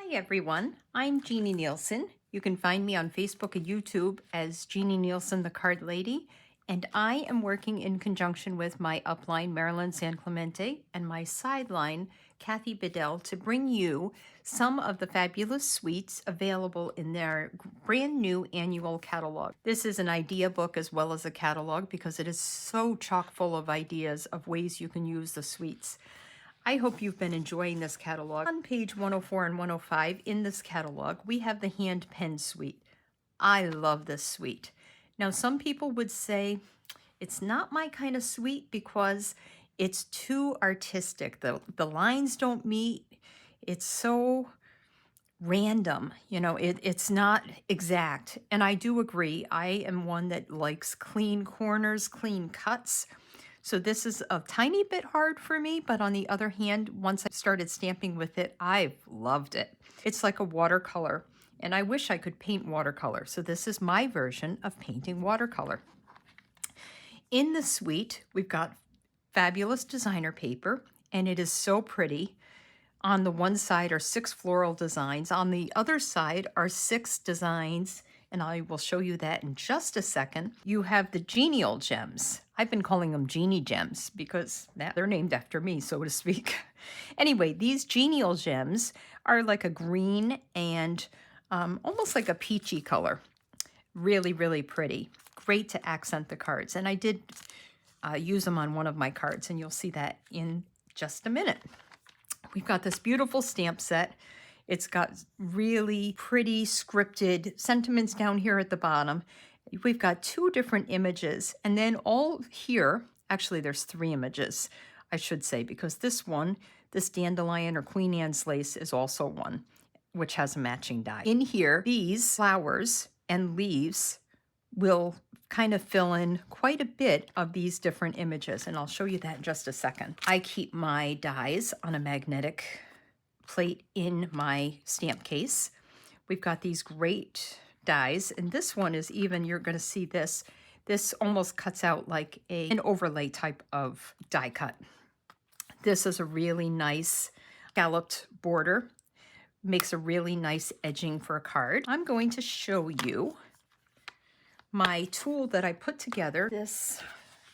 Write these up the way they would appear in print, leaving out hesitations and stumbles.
Hi everyone, I'm Jeannie Nielsen. You can find me on Facebook and YouTube as Jeannie Nielsen, the Card Lady, and I am working in conjunction with my upline, Marilyn San Clemente, and my sideline, Kathy Bedell, to bring you some of the fabulous suites available in their brand new annual catalog. This is an idea book as well as a catalog because it is so chock full of ideas of ways you can use the suites. I hope you've been enjoying this catalog. On page 104 and 105 in this catalog, we have the hand pen suite. I love this suite. Now, some people would say it's not my kind of suite because it's too artistic. The lines don't meet. It's so random, it's not exact. And I do agree. I am one that likes clean corners, clean cuts. So this is a tiny bit hard for me, but on the other hand, once I started stamping with it, I've loved it. It's like a watercolor, and I wish I could paint watercolor. So this is my version of painting watercolor. In the suite, we've got fabulous designer paper, and it is so pretty. On the one side are 6 floral designs. On the other side are 6 designs, and I will show you that in just a second. You have the genial gems. I've been calling them genie gems because they're named after me, so to speak. Anyway, these genial gems are like a green and almost like a peachy color. Really, really pretty. Great to accent the cards. And I did use them on one of my cards, and you'll see that in just a minute. We've got this beautiful stamp set. It's got really pretty scripted sentiments down here at the bottom. We've got 2 different images, and then all here, actually there's 3 images, I should say, because this one, this dandelion or Queen Anne's lace is also one, which has a matching die. In here, these flowers and leaves will kind of fill in quite a bit of these different images, and I'll show you that in just a second. I keep my dies on a magnetic plate in my stamp case. We've got these great dies, and this one is even, you're going to see this almost cuts out like an overlay type of die cut. This is a really nice scalloped border, makes a really nice edging for a card. I'm going to show you my tool that I put together, this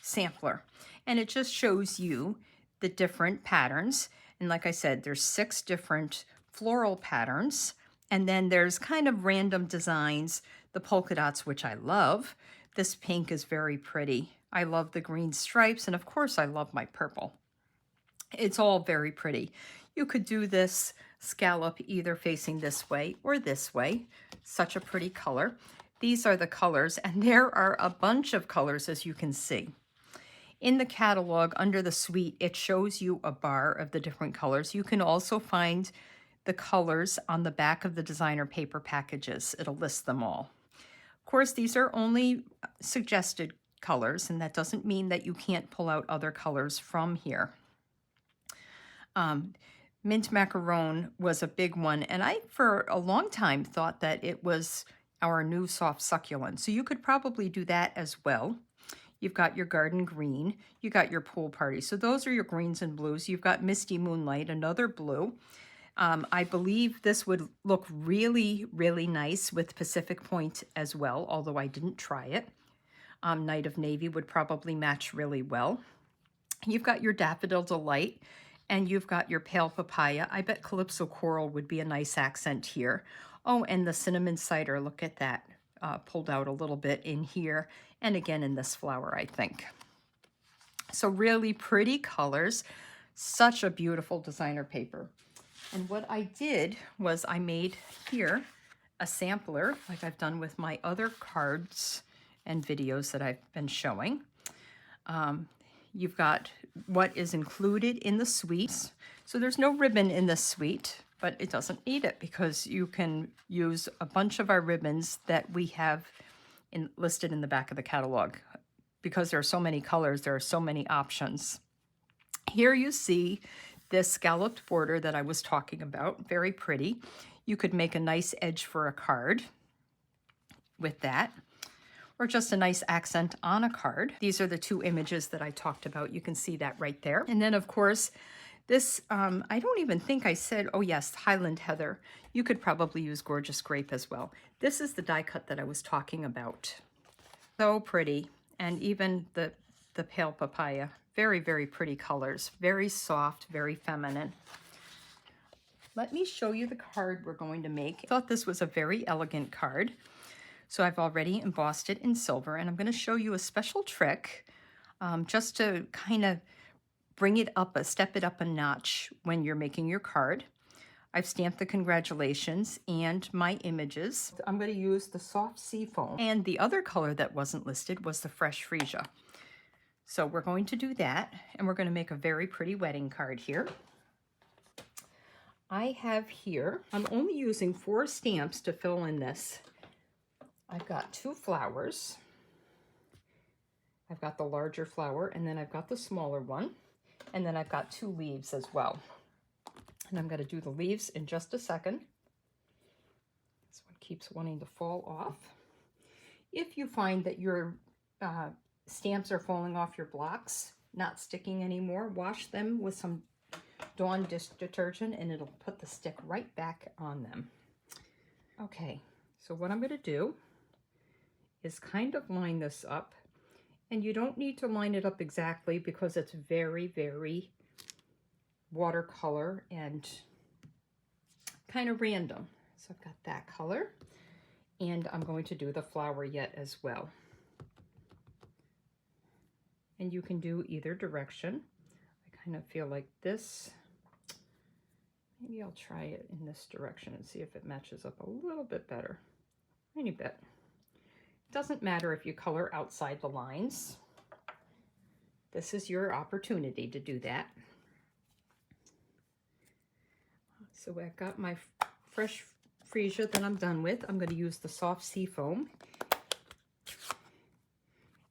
sampler, and it just shows you the different patterns. And like I said, there's 6 different floral patterns, and then there's kind of random designs, the polka dots, which I love. This pink is very pretty. I love the green stripes, and of course I love my purple. It's all very pretty. You could do this scallop either facing this way or this way. Such a pretty color. These are the colors, and there are a bunch of colors, as you can see. In the catalog, under the suite, it shows you a bar of the different colors. You can also find the colors on the back of the designer paper packages. It'll list them all. Of course, these are only suggested colors, and that doesn't mean that you can't pull out other colors from here. Mint macaron was a big one, and I, for a long time, thought that it was our new soft succulent. So you could probably do that as well. You've got your garden green, you got your pool party. So those are your greens and blues. You've got Misty Moonlight, another blue. I believe this would look really, really nice with Pacific Point as well, although I didn't try it. Night of Navy would probably match really well. You've got your Daffodil Delight, and you've got your Pale Papaya. I bet Calypso Coral would be a nice accent here. Oh, and the Cinnamon Cider, look at that, pulled out a little bit in here, and again in this flower, I think. So really pretty colors, such a beautiful designer paper. And what I did was I made here a sampler, like I've done with my other cards and videos that I've been showing. You've got what is included in the suite. So there's no ribbon in the suite, but it doesn't need it because you can use a bunch of our ribbons that we have listed in the back of the catalog. Because there are so many colors, there are so many options. Here you see this scalloped border that I was talking about, very pretty. You could make a nice edge for a card with that, or just a nice accent on a card. These are the 2 images that I talked about. You can see that right there. And then, of course, This, I don't even think I said, oh yes, Highland Heather. You could probably use Gorgeous Grape as well. This is the die cut that I was talking about. So pretty. And even the pale papaya. Very, very pretty colors. Very soft, very feminine. Let me show you the card we're going to make. I thought this was a very elegant card. So I've already embossed it in silver, and I'm going to show you a special trick just to kind of bring it up, step it up a notch when you're making your card. I've stamped the congratulations and my images. I'm going to use the soft sea foam. And the other color that wasn't listed was the fresh freesia. So we're going to do that, and we're going to make a very pretty wedding card here. I have here, I'm only using 4 stamps to fill in this. I've got 2 flowers. I've got the larger flower, and then I've got the smaller one. And then I've got 2 leaves as well. And I'm going to do the leaves in just a second. This one keeps wanting to fall off. If you find that your stamps are falling off your blocks, not sticking anymore, wash them with some Dawn dish detergent and it'll put the stick right back on them. Okay, so what I'm going to do is kind of line this up. And you don't need to line it up exactly because it's very, very watercolor and kind of random. So I've got that color, and I'm going to do the flower yet as well. And you can do either direction. I kind of feel like this. Maybe I'll try it in this direction and see if it matches up a little bit better. Tiny bit. Doesn't matter if you color outside the lines. This is your opportunity to do that. So I've got my fresh freesia that I'm done with. I'm going to use the soft sea foam.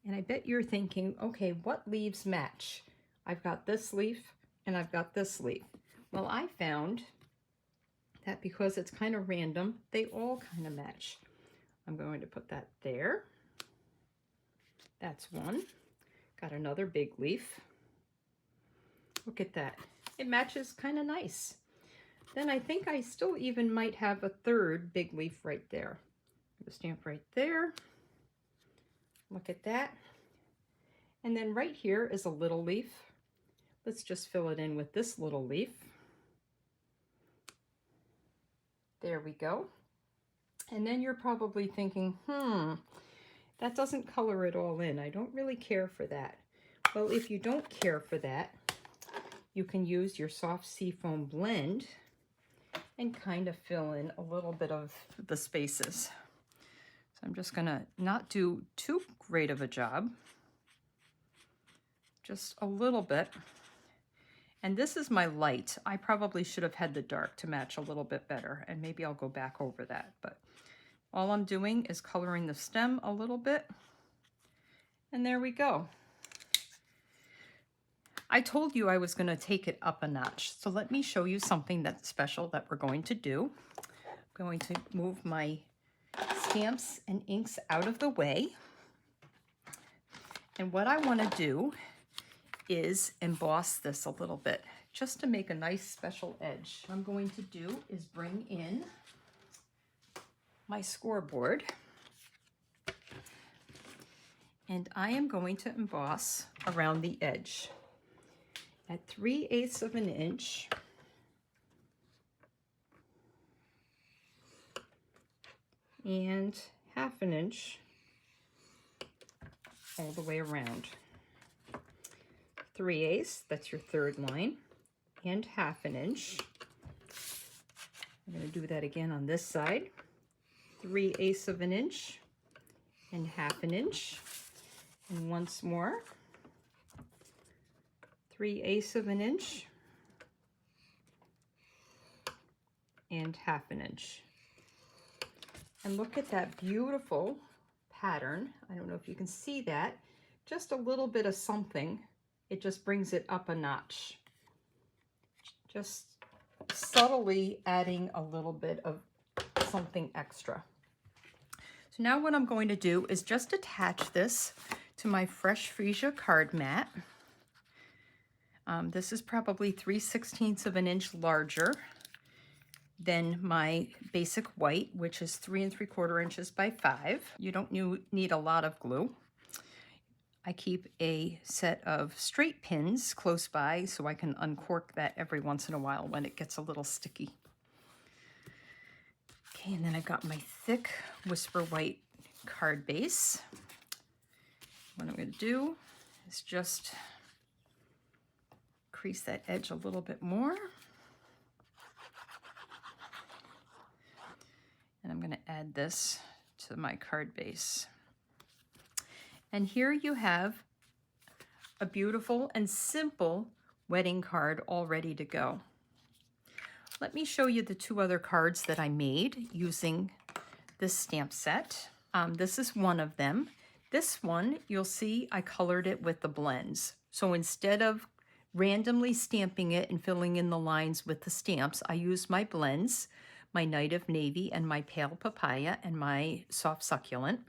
And I bet you're thinking, okay, what leaves match? I've got this leaf and I've got this leaf. Well, I found that because it's kind of random, they all kind of match. I'm going to put that there. That's one. Got another big leaf. Look at that. It matches kind of nice. Then I think I still even might have a third big leaf right there. The stamp right there. Look at that. And then right here is a little leaf. Let's just fill it in with this little leaf. There we go. And then you're probably thinking, that doesn't color it all in. I don't really care for that. Well, if you don't care for that, you can use your soft seafoam blend and kind of fill in a little bit of the spaces. So I'm just gonna not do too great of a job, just a little bit. And this is my light. I probably should have had the dark to match a little bit better, and maybe I'll go back over that. But all I'm doing is coloring the stem a little bit, and there we go. I told you I was going to take it up a notch, so let me show you something that's special that we're going to do. I'm going to move my stamps and inks out of the way, and what I want to do is emboss this a little bit just to make a nice special edge. What I'm going to do is bring in my scoreboard, and I am going to emboss around the edge at 3/8 of an inch. And 1/2 inch all the way around. 3/8, that's your third line, and 1/2 inch. I'm going to do that again on this side. 3/8 of an inch and 1/2 inch. And once more, 3/8 of an inch and 1/2 inch. And look at that beautiful pattern. I don't know if you can see that. Just a little bit of something. It just brings it up a notch. Just subtly adding a little bit of something extra. So now what I'm going to do is just attach this to my Fresh Freesia card mat. This is probably 3/16 of an inch larger than my basic white, which is 3 3/4 inches by 5. You don't need a lot of glue. I keep a set of straight pins close by so I can uncork that every once in a while when it gets a little sticky. Okay, and then I've got my thick Whisper White card base. What I'm going to do is just crease that edge a little bit more. And I'm going to add this to my card base. And here you have a beautiful and simple wedding card all ready to go. Let me show you the 2 other cards that I made using this stamp set. This is one of them. This one, you'll see I colored it with the blends. So instead of randomly stamping it and filling in the lines with the stamps, I used my blends, my Night of Navy and my Pale Papaya and my Soft Succulent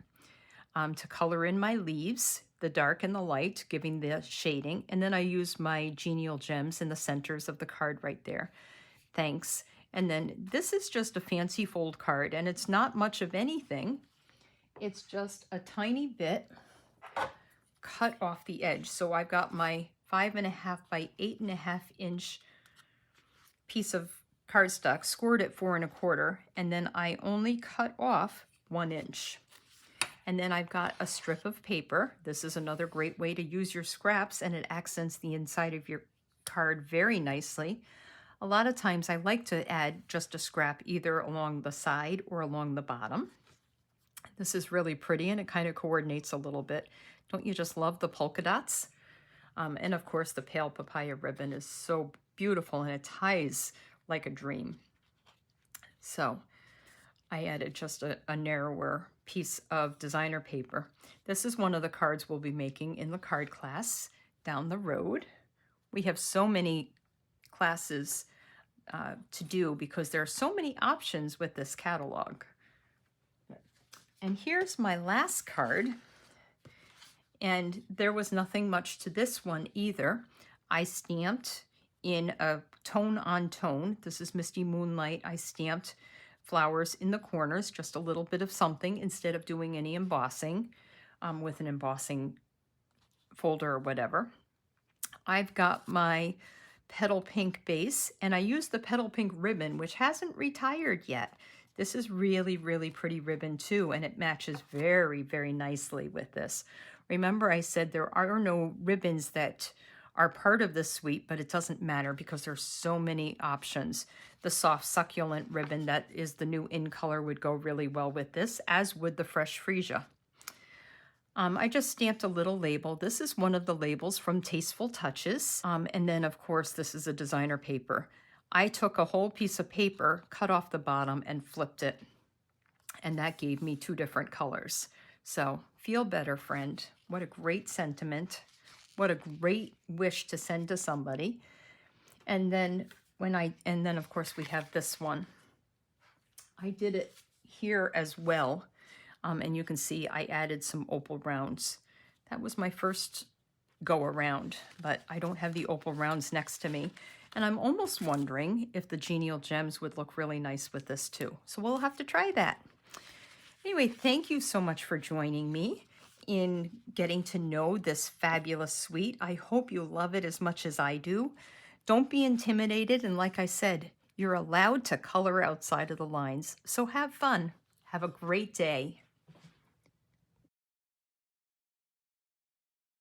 to color in my leaves, the dark and the light, giving the shading. And then I used my Genial Gems in the centers of the card right there. Thanks. And then this is just a fancy fold card, and it's not much of anything. It's just a tiny bit cut off the edge. So I've got my 5.5 by 8.5 inch piece of cardstock, scored at 4 1/4, and then I only cut off 1 inch. And then I've got a strip of paper. This is another great way to use your scraps, and it accents the inside of your card very nicely. A lot of times I like to add just a scrap either along the side or along the bottom. This is really pretty, and it kind of coordinates a little bit. Don't you just love the polka dots? And of course the Pale Papaya ribbon is so beautiful, and it ties like a dream. So I added just a narrower piece of designer paper. This is one of the cards we'll be making in the card class down the road. We have so many classes to do because there are so many options with this catalog. And here's my last card. And there was nothing much to this one either. I stamped in a tone on tone. This is Misty Moonlight. I stamped flowers in the corners, just a little bit of something instead of doing any embossing with an embossing folder or whatever. I've got my petal pink base, and I used the petal pink ribbon, which hasn't retired yet. This is really, really pretty ribbon too, and it matches very, very nicely with this. Remember, I said there are no ribbons that are part of this suite, but it doesn't matter because there's so many options. The Soft Succulent ribbon that is the new in color would go really well with this, as would the Fresh Freesia. I just stamped a little label. This is one of the labels from Tasteful Touches. And then, of course, this is a designer paper. I took a whole piece of paper, cut off the bottom, and flipped it. And that gave me 2 different colors. So feel better, friend. What a great sentiment. What a great wish to send to somebody. And then of course we have this one. I did it here as well. And you can see I added some opal rounds. That was my first go around, but I don't have the opal rounds next to me. And I'm almost wondering if the Genial Gems would look really nice with this too. So we'll have to try that. Anyway, thank you so much for joining me in getting to know this fabulous suite. I hope you love it as much as I do. Don't be intimidated, and like I said, you're allowed to color outside of the lines. So have fun. Have a great day.